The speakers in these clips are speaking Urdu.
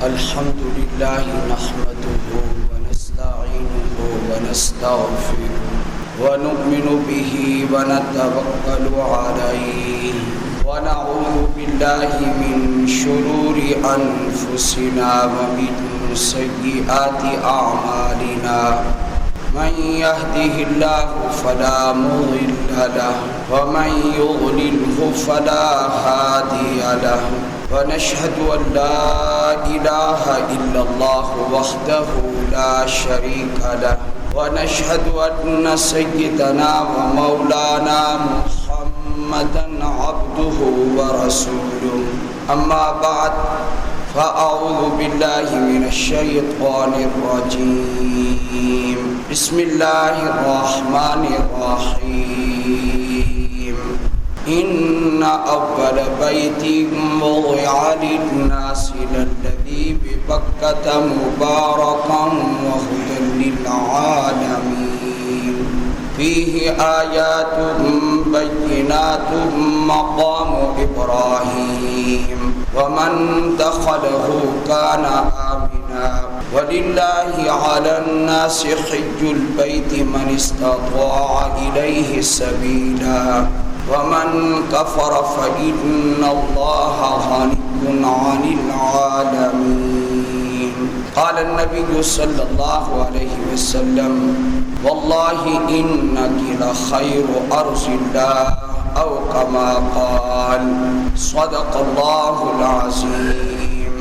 الحمد لله نحمده ونستعينه ونستغفره ونؤمن به ونتوكل عليه ونعوذ بالله من شرور أنفسنا ومن سيئات أعمالنا من يهده الله فلا مضل له ومن يضلله فلا هادي له ونشهد أن لا إله إلا الله وحده لا شريك له ونشهد أن سيدنا ومولانا محمدا عبده ورسوله أما بعد فأعوذ بالله من الشيطان الرجيم بسم الله الرحمن الرحيم إن أول بيت وضع للناس للذي ببكة مباركا وهدى للعالمين فيه آيات بينات مقام إبراهيم ومن دخله كان آمنا ولله على الناس حج البيت من استطاع إليه سبيلا ومن كفر فإن الله غني عن العالمين قال النبي صلى الله عليه وسلم والله إنك لخير أرض الله أو كما قال صدق الله العظيم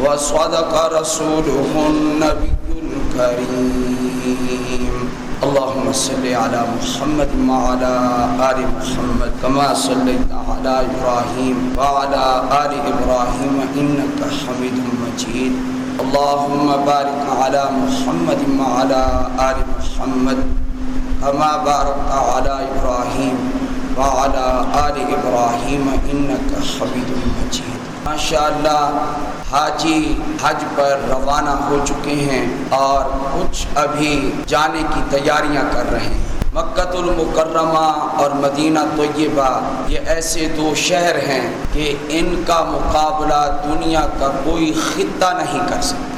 وصدق رسوله النبي الكريم اللهم صل على محمد وعلى آل محمد كما صليت على إبراهيم وعلى آل إبراهيم إنك حميد مجيد اللهم بارك على محمد وعلى آل محمد كما باركت على إبراهيم وعلى آل إبراهيم إنك حميد مجيد ماشاءاللہ حاجی حج پر روانہ ہو چکے ہیں اور کچھ ابھی جانے کی تیاریاں کر رہے ہیں۔ مکہ المکرمہ اور مدینہ طیبہ یہ ایسے دو شہر ہیں کہ ان کا مقابلہ دنیا کا کوئی خطہ نہیں کر سکتا۔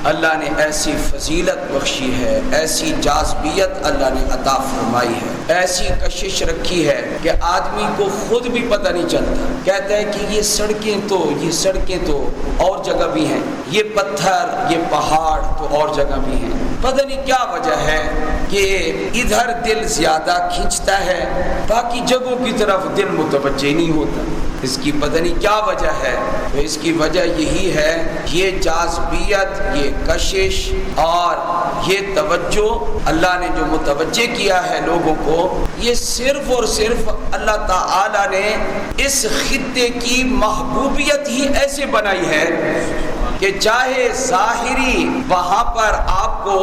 اللہ نے ایسی فضیلت بخشی ہے، ایسی جاذبیت اللہ نے عطا فرمائی ہے، ایسی کشش رکھی ہے کہ آدمی کو خود بھی پتہ نہیں چلتا۔ کہتا ہے کہ یہ سڑکیں تو اور جگہ بھی ہیں، یہ پتھر یہ پہاڑ تو اور جگہ بھی ہیں، پتہ نہیں کیا وجہ ہے کہ ادھر دل زیادہ کھینچتا ہے، باقی جگہوں کی طرف دل متوجہ نہیں ہوتا۔ اس کی پتہ نہیں کیا وجہ ہے، تو اس کی وجہ یہی ہے یہ جاذبیت، یہ کشش اور یہ توجہ اللہ نے جو متوجہ کیا ہے لوگوں کو، یہ صرف اور صرف اللہ تعالی نے اس خطے کی محبوبیت ہی ایسے بنائی ہے کہ چاہے ظاہری وہاں پر آپ کو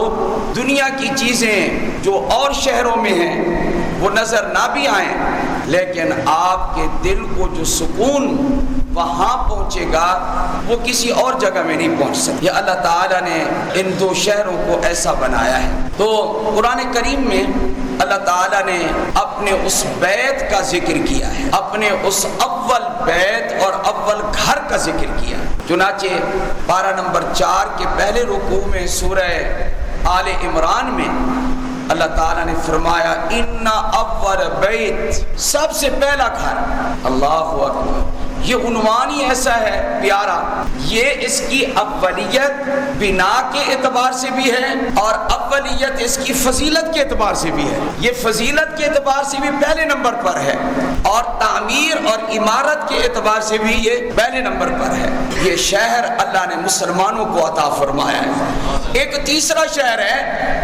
دنیا کی چیزیں جو اور شہروں میں ہیں وہ نظر نہ بھی آئیں، لیکن آپ کے دل کو جو سکون وہاں پہنچے گا وہ کسی اور جگہ میں نہیں پہنچ سکتا۔ یہ اللہ تعالیٰ نے ان دو شہروں کو ایسا بنایا ہے۔ تو قرآن کریم میں اللہ تعالیٰ نے اپنے اس بیت کا ذکر کیا ہے، اپنے اس اول بیت اور اول گھر کا ذکر کیا ہے۔ چنانچہ پارہ نمبر 4 کے پہلے رکوع میں سورہ آل عمران میں اللہ تعالیٰ نے فرمایا ان اول بیت، سب سے پہلا گھر۔ اللہ اکبر، یہ عنوان ہی ایسا ہے پیارا، یہ اس کی اولیت بنا کے اعتبار سے بھی ہے اور اولیت اس کی فضیلت کے اعتبار سے بھی ہے۔ یہ فضیلت کے اعتبار سے بھی پہلے نمبر پر ہے اور تعمیر اور عمارت کے اعتبار سے بھی یہ پہلے نمبر پر ہے۔ یہ شہر اللہ نے مسلمانوں کو عطا فرمایا ہے۔ ایک تیسرا شہر ہے،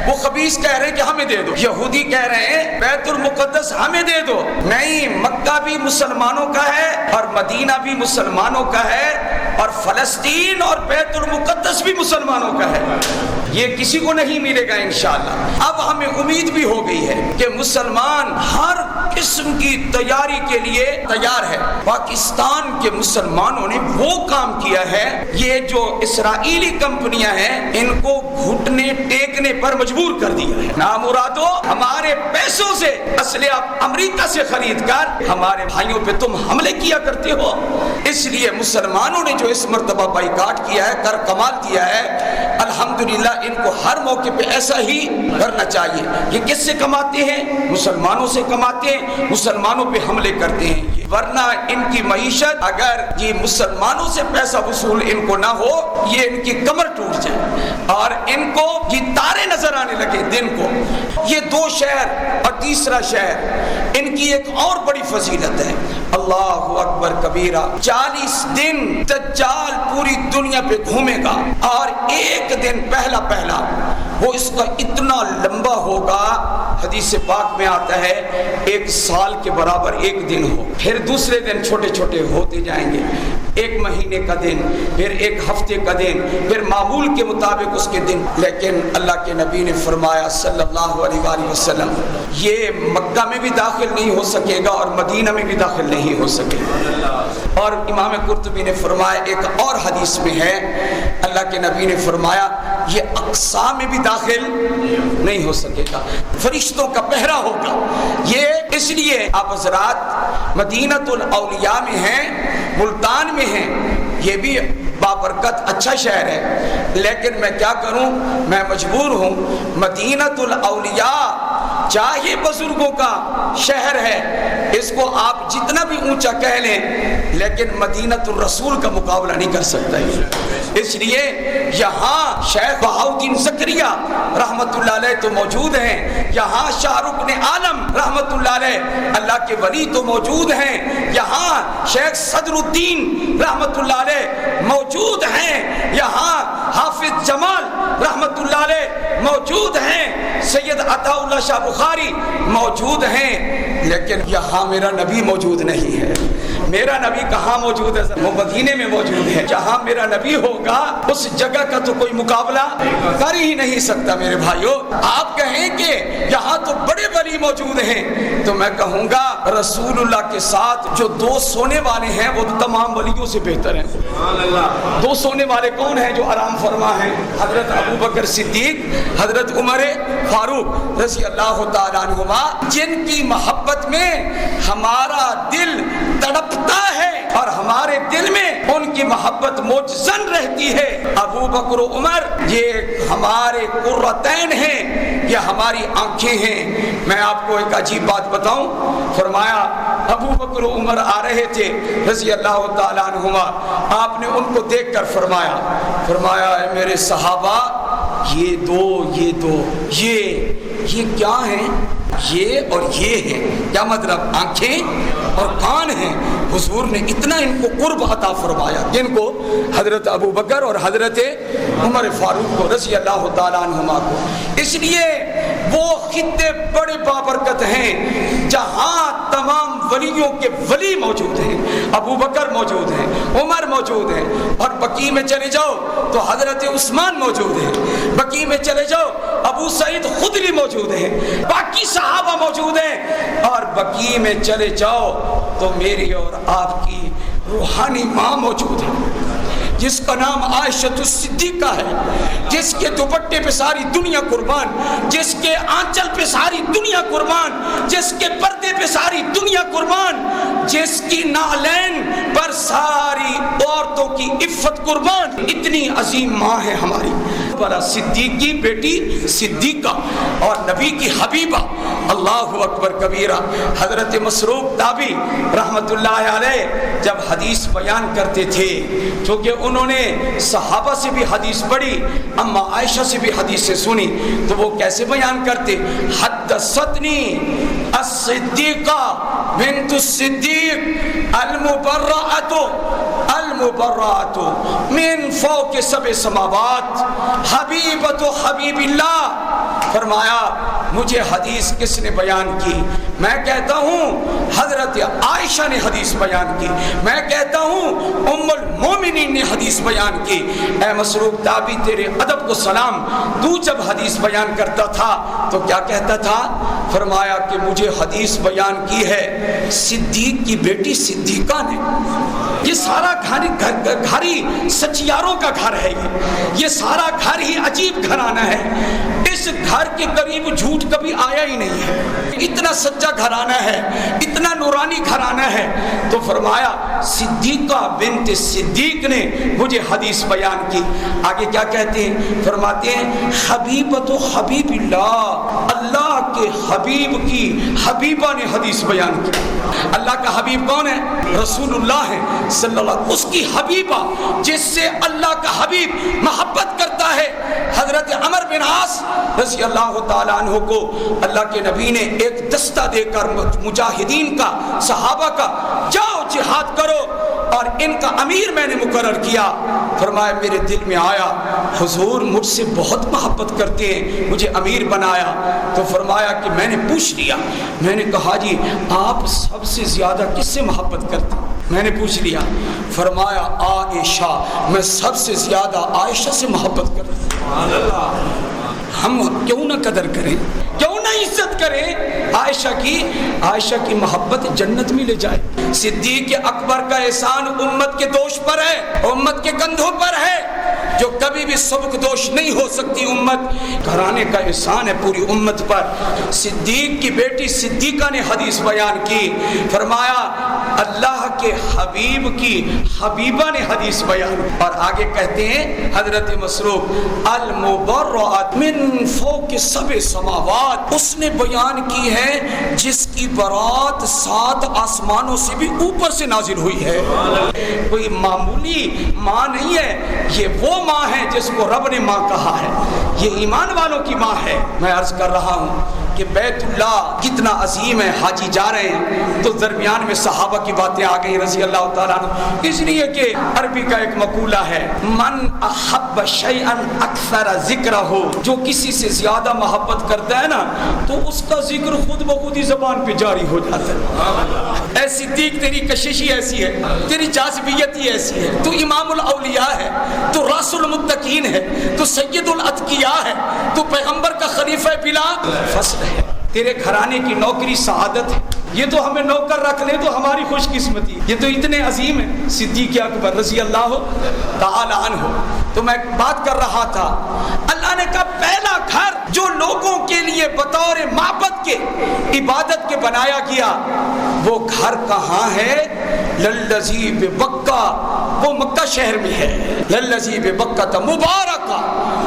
وہ خبیث کہہ رہے ہیں کہ ہمیں دے دو، یہودی کہہ رہے ہیں بیت المقدس ہمیں دے دو۔ نہیں، مکہ بھی مسلمانوں کا ہے اور مدینہ بھی مسلمانوں کا ہے اور فلسطین اور بیت المقدس بھی مسلمانوں کا ہے، یہ کسی کو نہیں ملے گا انشاءاللہ۔ اب ہمیں امید بھی ہو گئی ہے کہ مسلمان ہر قسم کی تیاری کے لیے تیار ہے۔ پاکستان کے مسلمانوں نے وہ کام کیا ہے، یہ جو اسرائیلی کمپنیاں ہیں ان کو گھٹنے ٹیکنے پر مجبور کر دیا ہے۔ نامرادو، ہمارے پیسوں سے اسلحہ امریکہ سے خرید کر ہمارے بھائیوں پہ تم حملے کیا کرتے ہو، اس لیے مسلمانوں نے جو اس مرتبہ بائیکاٹ کیا ہے، کر کمال کیا ہے، الحمدللہ ان کو ہر موقع پہ ایسا ہی کرنا چاہیے۔ یہ کس سے کماتے ہیں؟ مسلمانوں سے کماتے ہیں، مسلمانوں پہ حملے کرتے ہیں، ورنہ ان کی معیشت اگر یہ مسلمانوں سے پیسہ وصول ان کو نہ ہو، یہ ان کی کمر ٹوٹ جائے اور ان کو یہ تارے نظر آنے لگے دن کو۔ یہ دو شہر اور تیسرا شہر، ان کی ایک اور بڑی فضیلت ہے، اللہ اکبر کبیرہ۔ 40 دن دجال پوری دنیا پہ گھومے گا اور ایک دن پہلا وہ اس کا اتنا لمبا ہوگا، حدیث پاک میں آتا ہے 1 سال کے برابر ایک دن ہو، پھر دوسرے دن چھوٹے چھوٹے ہوتے جائیں گے، 1 مہینے کا دن، پھر 1 ہفتے کا دن، پھر معمول کے مطابق اس کے دن۔ لیکن اللہ کے نبی نے فرمایا صلی اللہ علیہ وآلہ وسلم، یہ مکہ میں بھی داخل نہیں ہو سکے گا اور مدینہ میں بھی داخل نہیں ہو سکے گا۔ اور امام قرطبی نے فرمایا ایک اور حدیث میں ہے، اللہ کے نبی نے فرمایا یہ اقصا میں بھی داخل نہیں ہو سکے گا، فرشتوں کا پہرا ہوگا۔ یہ اس لیے آپ حضرات مدینۃ الاولیاء میں ہیں، ملتان میں ہیں، یہ بھی بابرکت اچھا شہر ہے، لیکن میں کیا کروں، میں مجبور ہوں۔ مدینۃ الاولیاء چاہے بزرگوں کا شہر ہے، اس کو آپ جتنا بھی اونچا کہہ لیں، لیکن مدینۃ الرسول کا مقابلہ نہیں کر سکتا ہے۔ اس لیے یہاں شیخ بہاؤالدین زکریا رحمت اللہ علیہ تو موجود ہیں، یہاں شاہ رکن عالم رحمت اللہ علیہ اللہ کے ولی تو موجود ہیں، یہاں شیخ صدر الدین رحمت اللہ علیہ موجود ہیں، یہاں حافظ جمال رحمت اللہ علیہ موجود ہیں، سید عطا اللہ شاہ بخاری موجود ہیں، لیکن یہاں میرا نبی موجود نہیں ہے۔ میرا نبی کہاں موجود ہے؟ وہ مدینے میں موجود ہے۔ جہاں میرا نبی ہوگا اس جگہ کا تو کوئی مقابلہ کر ہی نہیں سکتا۔ میرے بھائیوں، آپ کہیں کہ یہاں تو بڑے ولی موجود ہیں، تو میں کہوں گا رسول اللہ کے ساتھ جو 2 سونے والے ہیں وہ تمام ولیوں سے بہتر ہیں۔ 2 سونے والے کون ہیں جو آرام فرما ہیں؟ حضرت ابوبکر صدیق، حضرت عمر فاروق رضی اللہ تعالیٰ عنہما، جن کی محبت میں ہمارا دل تڑپتا ہے اور ہمارے دل میں ان کی محبت موجزن رہتی ہے۔ ابو بکر و عمر یہ ہمارے قرتین ہیں، یہ ہماری آنکھیں ہیں۔ میں آپ کو ایک عجیب بات بتاؤں، فرمایا ابو بکر و عمر آ رہے تھے رضی اللہ تعالیٰ عنہما، آپ نے ان کو دیکھ کر فرمایا اے میرے صحابہ، یہ دو یہ کیا ہیں؟ یہ اور یہ ہے، کیا مطلب؟ آنکھیں اور کان ہیں۔ حضور نے اتنا ان کو قرب عطا فرمایا، جن کو؟ حضرت ابو بکر اور حضرت عمر فاروق کو رضی اللہ تعالیٰ عنہما کو۔ اس لیے وہ خطے بڑے بابرکت ہیں جہاں تمام ولیوں کے ولی موجود ہیں، ابو بکر موجود ہیں، عمر موجود ہیں، اور بقیع میں چلے جاؤ تو حضرت عثمان موجود ہیں، بقیع میں چلے جاؤ ابو سعید خدری موجود ہیں، باقی صحابہ موجود ہیں، اور بقیع میں چلے جاؤ تو میری اور آپ کی روحانی ماں موجود ہے، جس کا نام عائشہ الصدیقہ ہے، جس کے دوپٹے پہ ساری دنیا قربان، جس کے آنچل پہ ساری دنیا قربان، جس کے پردے پہ ساری دنیا قربان، جس کی نالین پر ساری عورتوں کی عفت قربان۔ اتنی عظیم ماں ہے ہماری صدیق کی بیٹی صدیقہ اور نبی کی حبیبہ، اللہ اکبر کبیرہ۔ حضرت مسروق تابعی رحمت اللہ علیہ جب حدیث بیان کرتے تھے، کیونکہ انہوں نے صحابہ سے بھی حدیث پڑھی، اما عائشہ سے بھی حدیث سنی، تو وہ کیسے بیان کرتے؟ حدثتنی الصدیقہ بنت الصدیق المبرأۃ من فوق 7 سماوات حبیبۃ حبیب اللہ۔ فرمایا مجھے حدیث کس نے بیان کی؟ میں کہتا ہوں حضرت عائشہ نے حدیث بیان کی، میں کہتا ہوں ام المومنین نے حدیث بیان کی۔ اے مسروق تابعی، تیرے ادب کو سلام، تو جب حدیث بیان کرتا تھا تو کیا کہتا تھا؟ فرمایا کہ مجھے حدیث بیان کی ہے صدیق کی بیٹی صدیقہ نے۔ یہ سارا گھر ہی سچیاروں کا گھر ہے، یہ سارا گھر ہی عجیب گھرانہ ہے، اس گھر کے قریب جھوٹ کبھی آیا ہی نہیں ہے، اتنا سچا گھرانہ ہے، اتنا نورانی گھرانہ ہے۔ تو فرمایا صدیقہ بنت صدیق نے مجھے حدیث بیان کی۔ آگے کیا کہتے ہیں؟ فرماتے ہیں حبیبۃ حبیب اللہ، اللہ کے حبیب کی حبیبہ نے حدیث بیان کی۔ اللہ کا حبیب کون ہے؟ رسول اللہ ہے صلی اللہ علیہ وسلم، اس کی حبیبہ جس سے اللہ کا حبیب محبت کرتا ہے۔ حضرت عمر بن عاص رضی اللہ تعالیٰ عنہ کو اللہ کے نبی نے ایک دستہ دے کر مجاہدین کا، صحابہ کا، جاؤ جہاد کرو اور ان کا امیر میں نے مقرر کیا۔ فرمایا میرے دل میں آیا حضور مجھ سے بہت محبت کرتے ہیں، مجھے امیر بنایا۔ تو فرمایا کہ میں نے پوچھ لیا، میں نے کہا جی آپ سب سے زیادہ کس سے محبت کرتے ہیں؟ میں نے پوچھ لیا۔ فرمایا عائشہ، میں سب سے زیادہ عائشہ سے محبت کرتا ہوں۔ ہم کیوں نہ قدر کریں، کیوں نہ عزت کریں عائشہ کی محبت جنت میں لے جائے۔ صدیق اکبر کا احسان امت کے دوش پر ہے، امت کے کندھوں پر ہے، جو کبھی بھی سبک دوش نہیں ہو سکتی امت۔ گھرانے کا احسان ہے پوری امت پر۔ صدیق کی بیٹی صدیقہ نے حدیث بیان کی، فرمایا اللہ کے حبیب کی حبیبہ نے حدیث بیان۔ اور آگے کہتے ہیں حضرت مسروق المبرأۃ من فوق سبع سماوات، اس نے بیان کی ہے جس کی برات 7 آسمانوں سے بھی اوپر سے نازل ہوئی ہے۔ کوئی معمولی ماں نہیں ہے، یہ وہ ماں ہے جس کو رب نے ماں کہا ہے، یہ ایمان والوں کی ماں ہے۔ میں عرض کر رہا ہوں کہ بیت اللہ کتنا عظیم ہے، حاجی جا رہے ہیں تو درمیان میں صحابہ کی باتیں آ گئی رضی اللہ تعالیٰ عنہ، اس لیے کہ عربی کا ایک مقولہ ہے من احب شیئا اکثر ذکرہ، جو کسی سے زیادہ محبت کرتا ہے نا تو اس کا ذکر خود بخود ہی زبان پہ جاری ہو جاتا ہے۔ اے صدیق تیری کشش ہی ایسی ہے، تیری جاذبیت ہی ایسی ہے، تو امام الاولیاء ہے، تو راس المتقین ہے، تو سید الاتقیاء ہے، تو پیغمبر کا خلیفہ بلا فصل ہے، تیرے گھرانے کی نوکری سعادت ہے۔ یہ تو ہمیں نوکر رکھ لے تو ہماری خوش قسمتی، یہ تو اتنے عظیم ہیں صدیق اکبر رضی اللہ تعالی عنہ۔ تو میں بات کر رہا تھا، اللہ نے کہا پہلا گھر جو لوگوں کے لیے بطور معبد کے، عبادت کے بنایا گیا، وہ گھر کہاں ہے؟ للذی ببکہ، وہ مکہ شہر میں ہے، للذی ببکہ مبارکہ،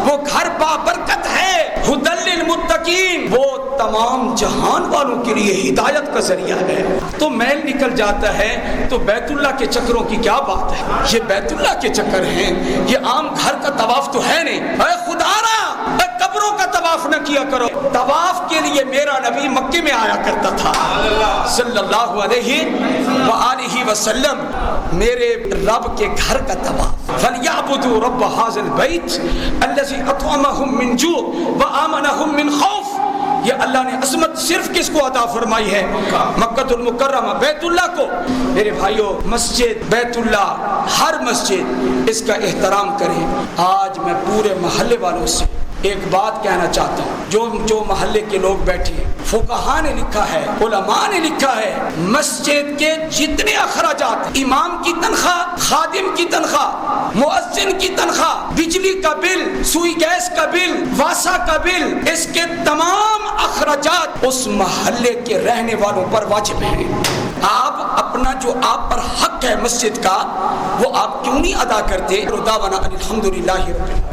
وہ گھر بابرکت ہے، ھدی للمتقین، وہ تمام جہان والوں کے لیے ہدایت کا ذریعہ ہے۔ تو میل نکل جاتا ہے تو بیت اللہ کے چکروں کی کیا بات ہے؟ یہ بیت اللہ کے چکر ہیں، یہ عام گھر کا طواف تو ہے نہیں۔ اے خدا را، قبروں کا طواف نہ کیا کرو۔ طواف کے لیے میرا نبی مکے میں آیا کرتا تھا صلی اللہ علیہ وآلہ وسلم، میرے رب کے گھر کا طواف۔ فَلْيَعْبُدُوا رَبَّ هَٰذَا الْبَيْتِ الَّذِي أَطْعَمَهُم مِّن جُوعٍ وَآمَنَهُم مِّن خَوْفٍ۔ یہ اللہ نے عظمت صرف کس کو عطا فرمائی ہے؟ مکہ المکرمہ، بیت اللہ کو۔ میرے بھائیو، مسجد بیت اللہ، ہر مسجد اس کا احترام کریں۔ آج میں پورے محلے والوں سے ایک بات کہنا چاہتا ہوں، جو محلے کے لوگ بیٹھے ہیں، فقہاء نے لکھا ہے، علماء نے لکھا ہے، مسجد کے جتنے اخراجات، امام کی تنخواہ، خادم کی تنخواہ، مؤذن کی تنخواہ، بجلی کا بل، سوئی گیس کا بل، واسا کا بل، اس کے تمام اخراجات اس محلے کے رہنے والوں پر واجب ہیں۔ آپ اپنا جو آپ پر حق ہے مسجد کا، وہ آپ کیوں نہیں ادا کرتے؟ الحمدللہ رب العالمین۔